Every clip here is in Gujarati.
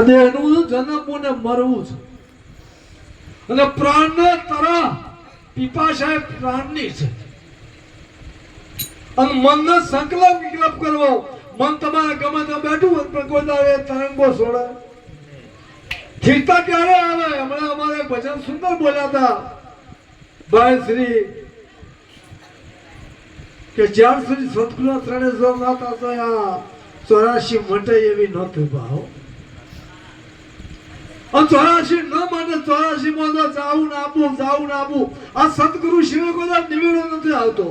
દેહનું જન્મવું ને મરવું છે અને પ્રાણને તરહ પીપાશા પ્રાણની છે અને મનને સંકલ્પ વિકલ્પ કરવો. મન તમારે ગમે ત્યાં બેઠું હોય પણ કોઈ દાડે તરંગો છોડે. સ્થિરતા ક્યારે આવે? હમણાં અમારે ભજન સુંદર બોલ્યા હતા ભાઈ શ્રી કે જ્યાં સુધી સદગુરુ ત્રણે જો નાતા તો આ 84 મટે એવી નહોતી ભાવ. અને 84 ન માટે 84 માં તો જાવું ને આવું આ સદગુરુ શિવે કોઈ નિવેડો નથી આવતો.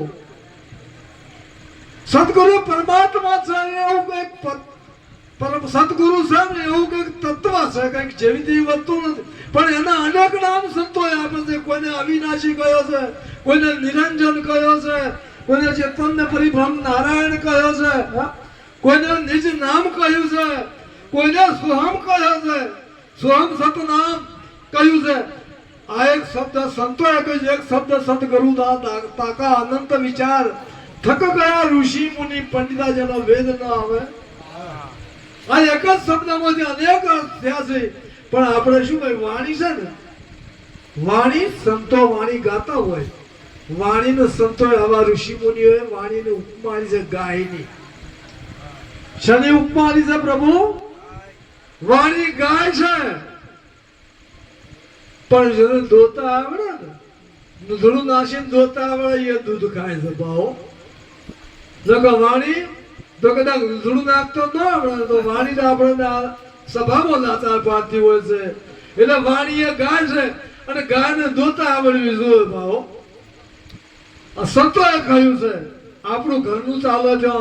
સદગુરુ પરમાત્મા છે એવું કઈક સદગુરુ છે ને એવું કઈક તત્વ છે કઈક જેવી તેવી વસ્તુ નથી પણ એના અનેક નામ સંતોએ આપે છે. કોઈને અવિનાશી કહ્યો છે, કોઈને નિરંજન કહ્યો છે, કોઈને ચેતન ને પરિભ્રમ નારાયણ કહ્યો છે, કોઈને નિજ નામ કહ્યું છે, કોઈને સોહમ કહ્યો છે, સોહમ સત નામ કહ્યું છે. આ એક શબ્દ સંતોએ કહ્યું, એક શબ્દ સદગુરુ તાકા અનંત વિચાર થક ગયા ઋષિ મુનિ પંડિતા જેનો વેદ ન આવે. આ એક જ શબ્દમાંથી અનેક અર્થ થયા છે પણ આપણે શું ભાઈ વાણી છે ને વાણી સંતો વાણી ગાતા હોય વાણીને સંતો આવા ઋષિ મુનિઓએ વાણીને ઉપમા આપી છે ગાયની. શની ઉપમા આપી છે પ્રભુ? વાણી ગાય છે પણ જેને દોતા આવડે ને દૂધડું નાસીને દોતા આવડે એ દૂધ ખાય છે ભાવ. જો વાણી તો કદાચ દૂધડું નાખતો ન આવડે તો વાણી આપણે સભામાં નાતા પાડતી હોય છે. એટલે વાણી એ ગાય છે અને ગાયને દોતા આવડવી જોઈએ ભાવ. સંતોએ કહ્યું છે આપણું ઘરનું ચાલે છે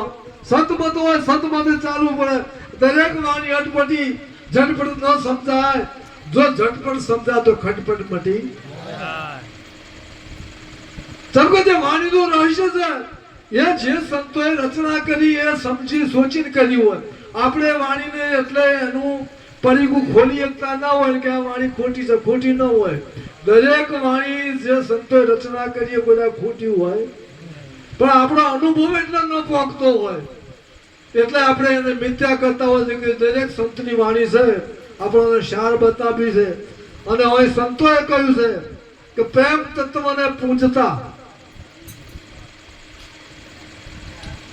સંતમત હોય સંતમતે ચાલવું પડે. દરેક વાણી અટપટી ઝટપટ ન સમજાય. જો ઝટપટ સમજાય તો ખટપટ મટી. સર્વજે વાણીનું રહસ્ય છે એ જે સંતોએ રચના કરી એ સમજી સોચીને કરી હોય. આપણે વાણીને એટલે એનું પરીગું ખોલી શકતા ના હોય કે આ વાણી ખોટી છે, ખોટી ન હોય. દરેક વાણી જે સંતોએ રચના કરી એ બધા ખોટી હોય પણ આપણો અનુભવ એટલે ન પહોંચતો હોય એટલે આપણે એને મિથ્યા કરતા હોય છે કે દરેક સંતની વાણી છે આપણને સાર બતાવી છે. અને હવે સંતોએ કહ્યું છે કે પ્રેમ તત્વને પૂજતા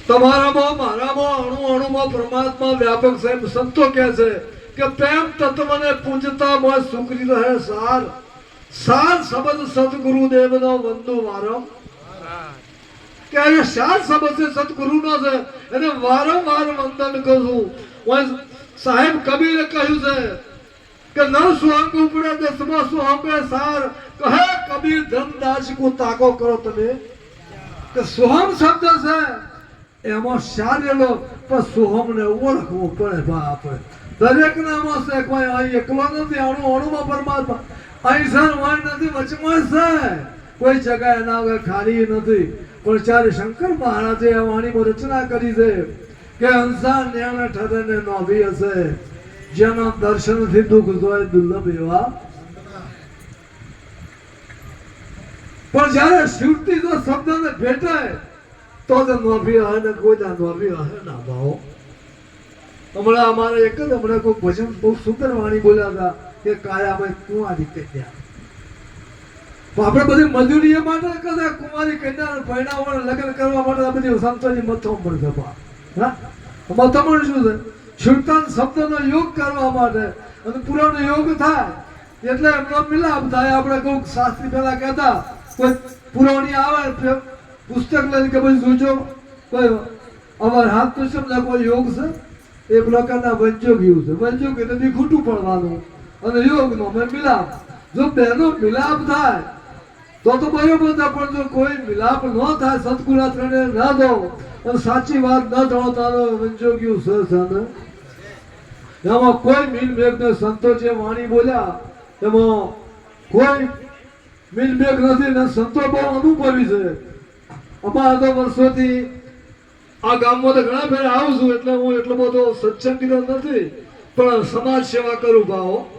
તમારામાં મારામાં અણુમાં પરમાત્મા વ્યાપક સાહેબ સંતો કહે છે કે પ્રેમ તત્વને પૂજતા મોય સુખરી રહે સાર સાર શબ્દ સદગુરુદેવનો વંદુ વારમ. કે આ સાર શબ્દ છે સદગુરુનો છે એને વારંવાર વંદન કરું. સાહેબ કબીરે કહ્યું છે કે નવ સુહંગ ઉપડે દસમો સુહંગે સાર કહે કબીર ધનદાસ કો તાકો કરો તમે. કે સુહમ શબ્દ છે એમાં શારેલો પણ સોહમ ને ઓળખવું પડે બાપ. દરેક નામાં છે કોઈ અહીં એકલો નથી અણુમાં પરમાત્મા અહીં સર વાણ નથી વચમાં છે કોઈ જગ્યાએ એના વગર ખાલી નથી. પણ ચારે શંકર મહારાજે આ વાણીમાં રચના કરી છે કે હંસા ન્યાણે ઠરે ને નોભી હશે જેના દર્શનથી દુઃખ જોય દુર્લભ એવા. પણ જયારે શ્રુતિ જો શબ્દને ભેટાય તો નોભી હે ને કોઈ નોભી હે ના ભાવ. હમણાં અમારે એક જ હમણાં કોઈ ભજન બહુ સુંદર વાણી બોલ્યા હતા કે કાયામાં કુંવારી કન્યા. આપણે બધી મજૂરી માટે કદાચ કુંવારી કન્યા પરણાવવા લગ્ન કરવા માટે આ બધી સંતોની મથમણ છે. મથમણ શું છે? સુલતાન શબ્દનો યોગ કરવા માટે અને પુરાનો યોગ થાય એટલે એમનો મિલાપ થાય. આપણે કોઈ શાસ્ત્રી પેલા કહેતા કોઈ પુરાણી આવે પુસ્તક લઈને કે ભાઈ જોજો કોઈ અમારા હાથ તો શબ્દ કોઈ યોગ છે એ પ્રકારના વંજોગ એવું છે. વંજોગ એટલે ખોટું પડવાનું અને યોગનો મિલાપ. જો બેનો મિલાપ થાય તો બરોબર થાય પણ જો કોઈ મિલાપ ન થાય સદગુરુ ત્રણે ના દો અને સાચી વાત ન જાણો તારો વંજોગ્યું છે ને એમાં કોઈ મિલ મેઘ ને સંતો જે વાણી બોલ્યા એમાં કોઈ મિલ મેઘ નથી ને સંતો બહુ અનુભવી છે. અમારા તો વર્ષોથી આ ગામમાં તો ઘણા ફેર આવું છું એટલે હું એટલો બધો સત્સંગી નથી પણ સમાજ સેવા કરું ભાવ.